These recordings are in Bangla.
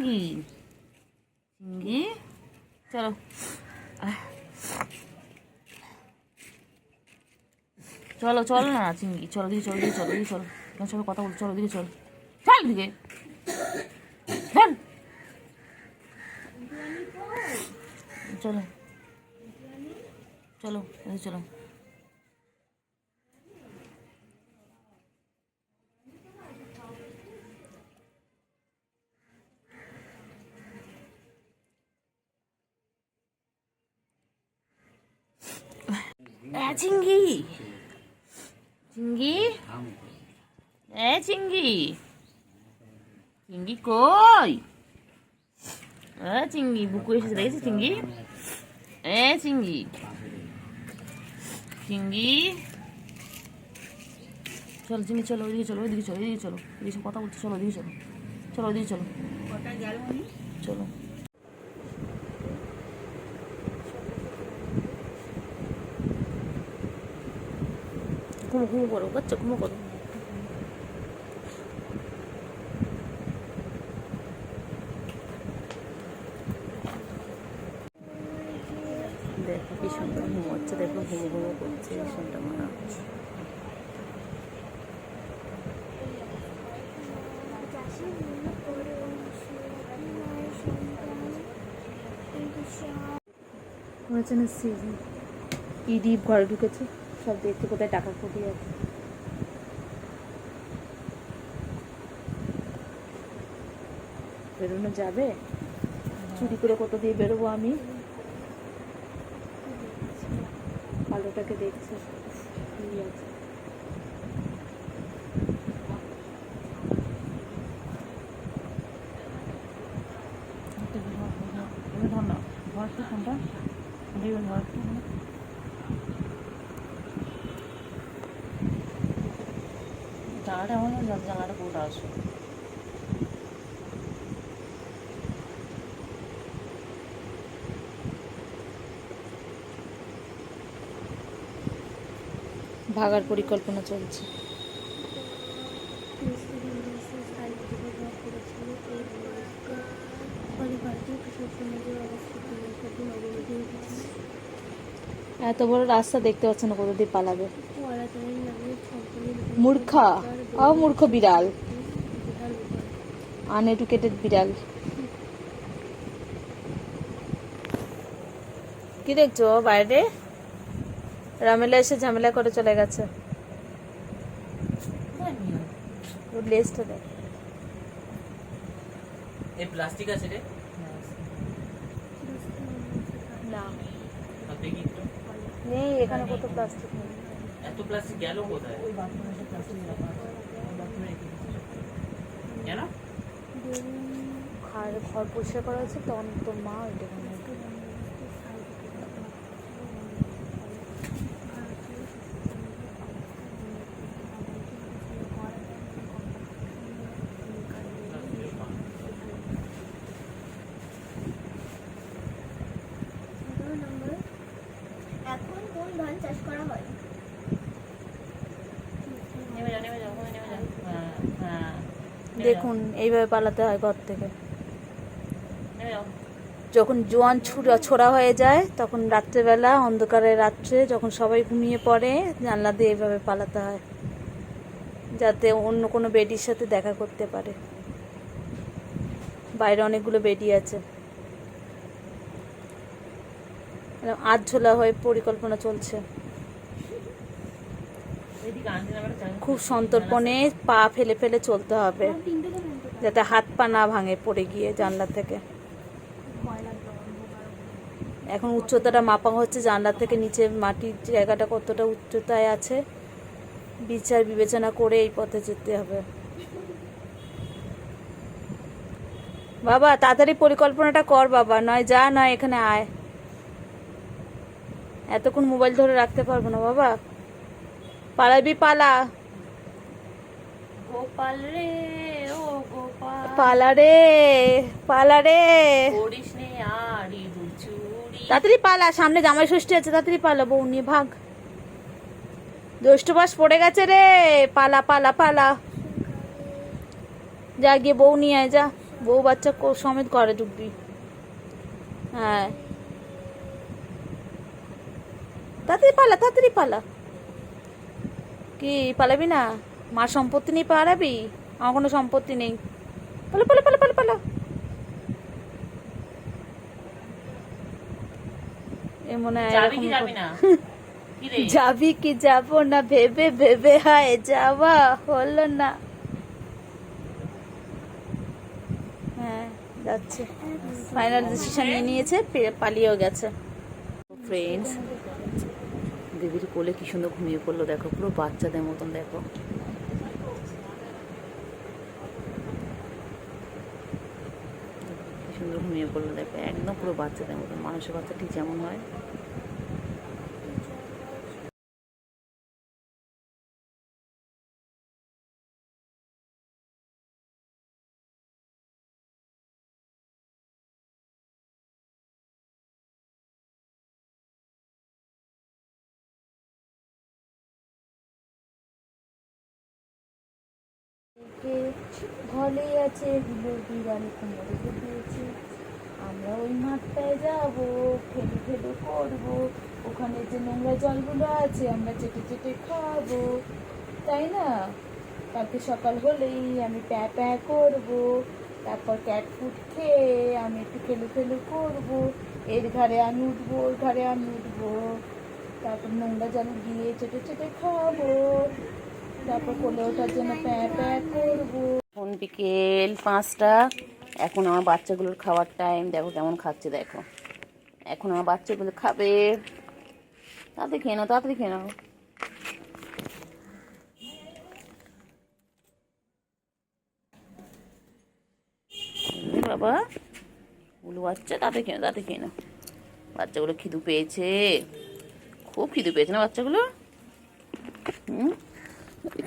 চিঙ্গি চিঙ্গি চলো চলো চলো না চিঙ্গি, চলো দিকে চলো দিকে চলো দিকে চলো, তোমার সঙ্গে কথা বলছো, চলো দিকে চলো, চল দিকে চলো চলো চলো। চিঙ্গি চিঙ্গি চিঙ্গি চিঙ্গি কই? চিঙ্গি বুকু এসেছে দেখেছি চিঙ্গি। চিঙ্গি চিঙ্গি চলো চিঙ্গি চলো ওইদিকে চলো ওইদিকে চলো ওইদিকে চলো, এদিকে কথা বলছো, চলো ওইদিকে চলো, চলো ওইদিকে চলো চলো। ঘুমো ঘুমো করো বাচ্চা, ঘুমো করো। দেখো কি সুন্দর ঘুমোচ্ছে, দেখো ঘুমো ঘুমো করছে, সুন্দর মনে হচ্ছে। ইডি ঘরে ঢুকেছে, সব দেখতে কোথায় টাকা ফুটি আছে। বেরোনো যাবে? চুরি করে কত দিয়ে বেরোবো আমি? আলোটাকে দেখছে কি আছে। জায়গাটা আমার জায়গাটা পুরোটা আসো। ভাগার পরিকল্পনা চলছে। এত বড় রাস্তা দেখতে পাচ্ছ না, কোথা দিয়ে পালাবে? মূর্খা, মূর্খ বিড়াল, আনএডুকেটেড বিড়াল। কি দেখছো বাইরে? রামেলা এসে ঝামেলা করে চলে গেছে। ওর লেজটা দেখ। এই প্লাস্টিক আছে রে না দেখি তো নেই এখানে, কত প্লাস্টিক নেই। এত প্লাস্টিক গেল কোথায়? ওই বাথরুমে প্লাস্টিক রাখা আছে, ওই বাথরুমে রেখে দিয়েছে। কেন? ঘর পরিষ্কার করা হয়েছে, তখন তোর মা ওইটা এখন কোন ধান চাষ করা হয়? দেখুন এইভাবে পালাতে হয় ঘর থেকে। যখন জোয়ান ছোড়া হয়ে যায় তখন রাত্রেবেলা, অন্ধকারে রাত্রে যখন সবাই ঘুমিয়ে পড়ে, জানলা দিয়ে এইভাবে পালাতে হয়, যাতে অন্য কোনো বেডির সাথে দেখা করতে পারে। বাইরে অনেকগুলো বেডি আছে। আধঝোলা হয়ে পরিকল্পনা চলছে। খুব সন্তর্পণে পা ফেলে ফেলে চলতে হবে, যাতে হাত পা না ভাঙে পড়ে গিয়ে জানলা থেকে। এখন উচ্চতাটা মাপা হচ্ছে, জানলা থেকে নিচে মাটির জায়গাটা কতটা উচ্চতায় আছে বিচার বিবেচনা করে এই পথে যেতে হবে। বাবা তাড়াতাড়ি পরিকল্পনাটা কর বাবা, নয় যা নয় এখানে আয়। এতক্ষণ মোবাইল ধরে রাখতে পারবো না বাবা, পালাবি পালা। গোপাল রে ও গোপাল, পালা রে পালা রে, করিস নে আর ইঁদুর চুরি। তাড়াতাড়ি পালা, সামনে জামাই ষষ্ঠী আছে, তাড়াতাড়ি পালা, বউ নিয়ে ভাগ। জ্যৈষ্ঠ মাস পড়ে গেছে রে, পালা পালা পালা, যা গিয়ে বউ নিয়ে আয় যা। বউ বাচ্চা সমেত ঘরে ঢুকবি। হ্যাঁ, তাড়াতাড়ি পালা, তাড়াতাড়ি পালা। কি পালাবি না? মার সম্পত্তি নেই পালাবি? আমার কোনো সম্পত্তি নেই। পালা পালা পালা পালা পালা। এ মনে হয় যাবি কি এরকম যাবি না? কি রে? যাবি কি যাবো না ভেবে ভেবে হায় যাওয়া হলো না। হ্যাঁ যাচ্ছে, ফাইনাল ডিসিশন নিয়ে নিয়েছে, পালিয়েও গেছে। ফ্রেন্ডস, দিদির কোলে কি সুন্দর ঘুমিয়ে পড়লো দেখো, পুরো বাচ্চাদের মতন দেখো। কি সুন্দর ঘুমিয়ে পড়লো দেখো, একদম পুরো বাচ্চাদের মতন, মানুষের বাচ্চা ঠিক যেমন হয়। ঘরে আছে হুলোর বিড়াল কোমরে দিয়েছে, আমরা ওই মাঠটায় যাব, খেলু খেলু করবো, ওখানে যে নোংরা জলগুলো আছে আমরা চেটে চেটে খাবো, তাই না? কালকে সকাল হলেই আমি প্যা প্যা করবো, তারপর ক্যাট ফুড খেয়ে আমি একটু খেলু খেলু করবো, এর ঘাড়ে আমি উঠবো, ওর ঘাড়ে আমি উঠবো, তারপর নোংরা জল গিয়ে চেটে চেটে খাবো, তারপর কোলে ওঠার জন্য প্যা প্যা করবো। এখন বিকেল 5টা, এখন আমার বাচ্চাগুলোর খাওয়ার টাইম। দেখো কেমন খাচ্ছে দেখো, এখন আমার বাচ্চাগুলো খাবে। তাড়াতাড়ি খেয়ে নাও, তাড়াতাড়ি খেয়ে নাও। বাবা গুলো বাচ্চা, তাড়াতাড়ি খেয়ে নাও, তাড়াতাড়ি খেয়ে নাও। বাচ্চাগুলো খিদু পেয়েছে, খুব খিদু পেয়েছে না বাচ্চাগুলো?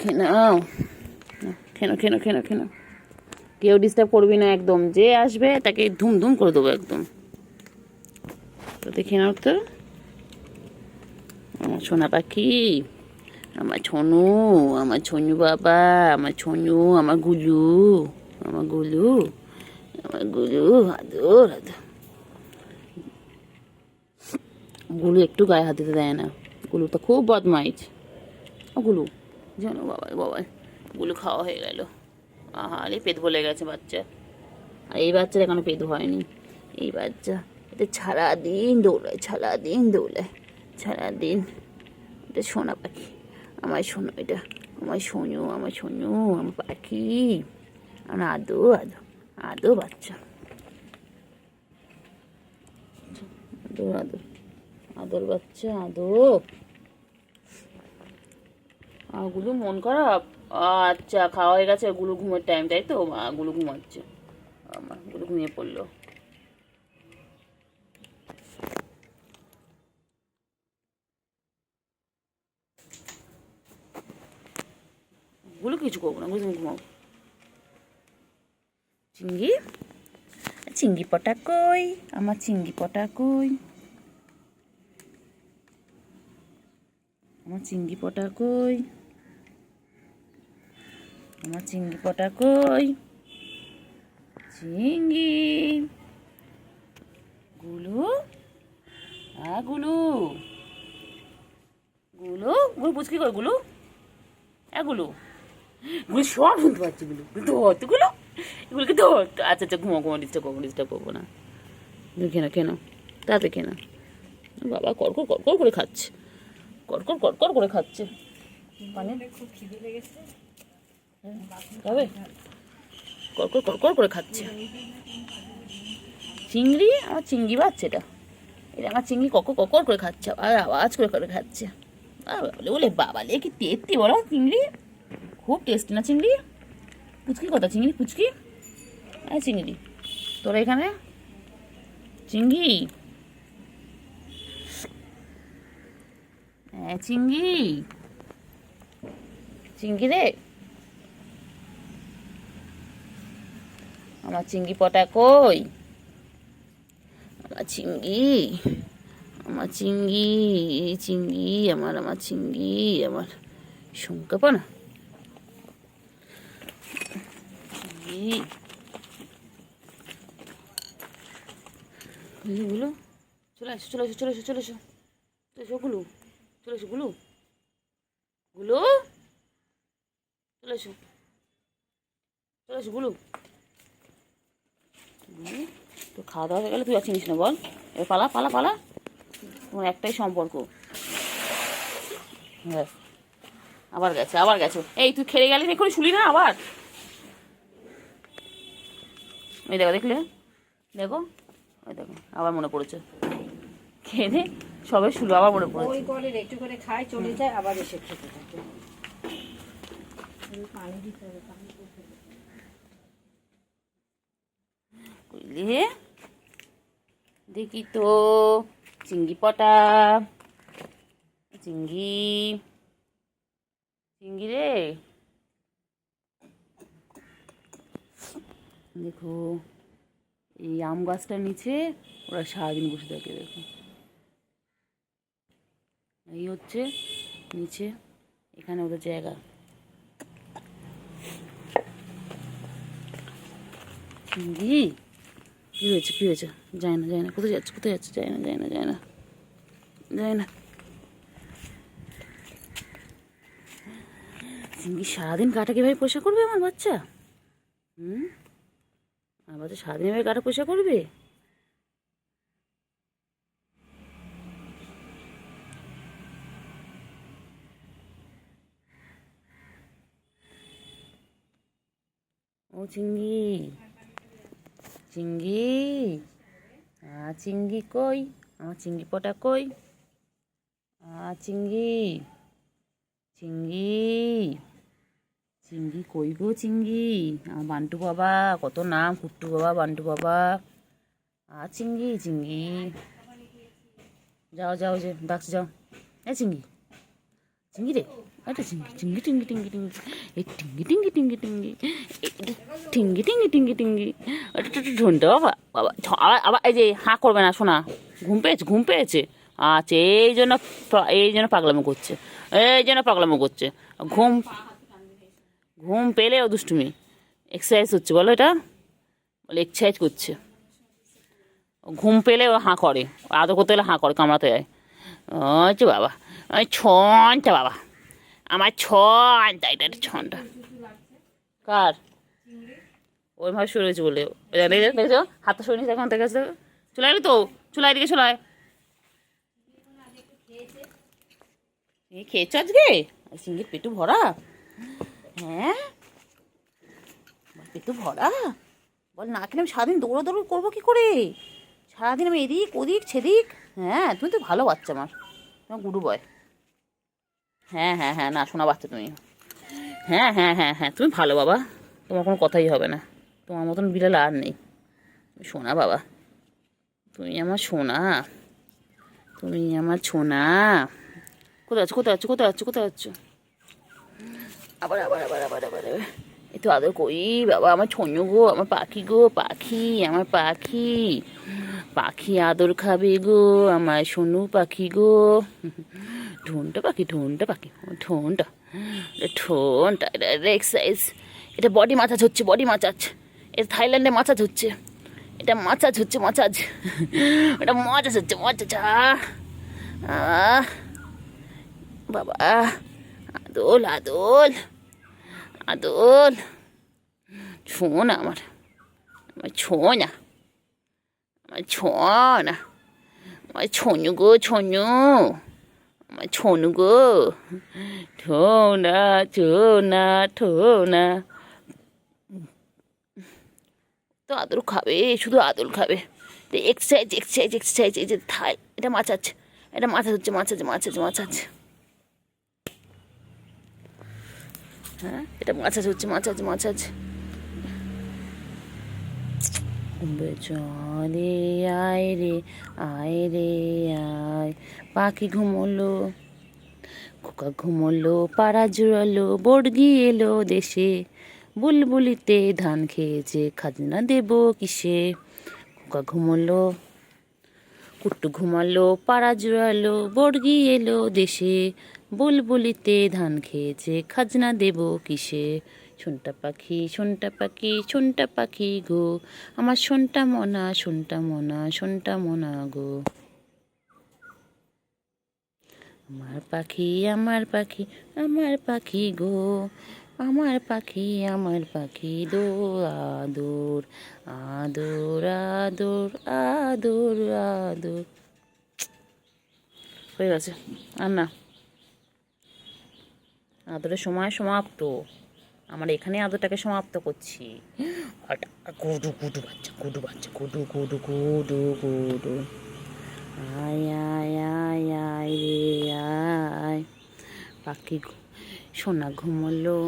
খেয়ে নাও, খেনো খেনো খেনো খেনো। কেউ ডিস্টার্ব করবি না একদম, যে আসবে তাকে ধুম ধুম করে দেবো একদম। তো দেখে নাও তো, আমার সোনা পাখি, আমার ছনু, আমার ছনু বাবা, আমার ছনু, আমার গুলু, আমার গুলু, আমার গুলু, আদর আদর। গুলু একটু গায়ে হাত দিতে দেয় না, গুলু তো খুব বদমাইশ। গুলু জানো বাবা বাবা, গুলু খাওয়া হয়ে গেল। আরে পেট ভরে গেছে বাচ্চা। আর এই বাচ্চার এখনো পেট হয়নি, এই বাচ্চা এটা সারাদিন দৌড়ায়, সারাদিন দৌড়ায়, সারাদিন। এটা সোনা পাখি, আমার শোনো, এটা আমার শোনো, আমার শোনো, আমার পাখি, আমার আদো আদো আদো বাচ্চা, আদো আদো আদর বাচ্চা, আদো। গুলু মন খারাপ? আচ্ছা, খাওয়া হয়ে গেছে, গুলু ঘুমের টাইম, তাই তো? গুলু ঘুমাচ্ছে, আমার গুলু ঘুমিয়ে পড়লো। গুলো কিছু করবো না, গুলো ঘুমাও। চিঙ্গি, চিঙ্গি পটা কই, আমার চিঙ্গি পটা কই, আমার চিঙ্গি পটা কই, আমার চিঙ্গি পটা কই, চিঙ্গি। গুলু, গুলু, গুলু, গুলু পুচকি কই গুলু? গুলু, গুলো সব শুনতে পাচ্ছি, গুলো ধরতো, গুলো এগুলোকে ধরতো। আচ্ছা আচ্ছা, ঘুমো ঘুমো, ডিস্টার্ব করবো, ডিস্টার্ব করবো না। কেন কেন, তাতে কেন? বাবা কড়কড় কড়কড় করে খাচ্ছে, কড়কড় কড়কড় করে খাচ্ছে। মানে খুব খিদে লেগেছে, তবে কড়কড় কড়কড় করে খাচ্ছে। চিংড়ি, আমার চিংড়ি বাচ্চা, এটা এটা আমার চিংড়ি কড়কড় কড়কড় করে খাচ্ছে, আর আওয়াজ করে করে খাচ্ছে। বলে বাবা লে কি টেস্টি বলো চিংড়ি, খুব টেস্টি না চিংড়ি? পুচকি কথা, চিংড়ি পুচকি, হ্যাঁ চিংড়ি তোরা এখানে চিংড়ি, হ্যাঁ চিংড়ি, চিংড়ি রে, আমার চিংড়ি পটা কই, আমার চিংড়ি, আমার চিংড়ি, চিংড়ি আমার, আমার চিংড়ি আমার, শঙ্কা না গুলো চলে এসো চলে এসো চলে এসো চলে এসো চলে এসো গুলো চলে এসো গুলো গুলো চলে এসো চলে এসো গুলো তো খাওয়া দাওয়া হয়ে গেলে তুই আর চিনিস না বল এবার পালা পালা পালা তোমার একটাই সম্পর্ক ব্যাস আবার গেছে আবার গেছে এই তুই খেলে গেলি এক্ষুনি শুলি না আবার এই দেখো দেখলে দেখো ওই দেখো আবার মনে পড়েছে খেয়ে দে সবে শুলো আবার মনে পড়েছে ওই করে একটু করে খায় চলে যায় আবার এসে খেতে থাকে পানি দিতে হবে পানি দিতে হবে। বুঝলি দেখি তো চিংড়ি পটা চিংড়ি চিংড়ি রে দেখো এই আম গাছটার নিচে ওরা সারাদিন বসে থাকে দেখো এই হচ্ছে নিচে এখানে ওদের জায়গা চিংড়ি কী হয়েছে কী হয়েছে যায় না যায় না কোথায় যাচ্ছে যায় না যায় না যায় না যায় না চিংড়ি সারাদিন গাটা কীভাবে পয়সা করবে আমার বাচ্চা আমার বাচ্চা সারাদিন এভাবে গাটা পয়সা করবে ও চিংড়ি চিংড়ি চিংড়ি কই আমার চিংড়ি পটা কই চিংড়ি চিংড়ি চিংড়ি কই গো চিংড়ি আমার বান্টু বাবা কত নাম কুট্টু বাবা বান্টু বাবা চিংড়ি চিংড়ি যাও যাও যে ডাকছে যাও চিংড়ি চিংড়ি রে এটা চিংড়ি চিংড়ি টিঙ্গি টিঙ্গি টিঙ্গি এই টিঙ্গি টিঙ্গি টিঙ্গি টিঙ্গি টিঙ্গি টিঙ্গি টিঙ্গি টিঙ্গি এটা ঢুনতে বাবা বাবা আবার আবার এই যে হাঁ করবে না শোনা ঘুম পেয়েছে আচ্ছা এই জন্য পাগলামো করছে ঘুম ঘুম পেলেও দুষ্টুমি এক্সারসাইজ হচ্ছে বলো এটা বলে এক্সারসাইজ করছে ঘুম পেলে ও হাঁ করে আদর করতে গেলে হাঁ করে কামড়াতে যায় আচ্ছা বাবা ছনটা বাবা আমার ছনটা এটা ছনটা কার ওইভাবে শুরু হয়েছে বলে দেখছো হাতটা সরে নিচ্ছে এখন থেকে চলে এলি তো চলে এদিকে চলে খেয়েছো আজকে সিঙ্গির পেটু ভরা হ্যাঁ পেটু ভরা বল না কিনে আমি সারাদিন দৌড়ো করবো কি করে সারাদিন আমি এদিক ওদিক সেদিক হ্যাঁ তুমি তো ভালো বাচ্চা আমার তোমার গুডু বয় হ্যাঁ হ্যাঁ হ্যাঁ না শোনা বাচ্চা তুমি হ্যাঁ হ্যাঁ হ্যাঁ হ্যাঁ তুমি ভালো বাবা তোমার কোনো কথাই হবে না তোমার মতন বিড়াল আর নেই সোনা বাবা তুমি আমার সোনা তুমি আমার সোনা কোথায় আছো আবার একটু আদর করি বাবা আমার ছনু গো আমার পাখি গো আমার পাখি আদর খাবে গো আমার সোনু পাখি গো ঠোনটা ঠোনটা এটা এক্সারসাইজ এটা বডি মাসাজ হচ্ছে এটা থাইল্যান্ডে মাসাজ হচ্ছে এটা মাসাজ হচ্ছে এটা মাসাজ হচ্ছে বাবা আদোল ছোনা আমার ছোনা আমার ছনু গো আমার ছনু গো ঠোনা তো আদর খাবে শুধু আদর খাবে এক্সারসাইজ এই যে থাই এটা মাসাজ হচ্ছে হ্যাঁ এটা মাসাজ হচ্ছে চলে আয় রে আয় পাখি ঘুমোলো খোকা ঘুমোলো পাড়া জুড়ালো বর্গি এলো দেশে বুলবুলিতে ধান খেয়েছে খাজনা দেব কিসে খোকা ঘুমোলো কুট্টু ঘুমালো পাড়া জুড়ালো বর্গি এলো দেশে বুলবুলিতে ধান খেয়েছে খাজনা দেব কিসে শুনটা পাখি শুনটা পাখি শুনটা পাখি গো, আমার শুনটা মনা শুনটা মনা শুনটা মনা গো। আমার পাখি আমার পাখি আমার পাখি গো, আমার পাখি দো আদর আদর আদর আদর আদর। হয়ে গেছে আর না, আদরের সময় সমাপ্ত। আমরা এখানে আদরটাকে সমাপ্ত করছি। গুডু গুডু বাচ্চা গুডু বাচ্চা গুডু গুডু গুডু গুডু। আয় আয় আয় আয় রে আয়, পাখি সোনা ঘুমোলো।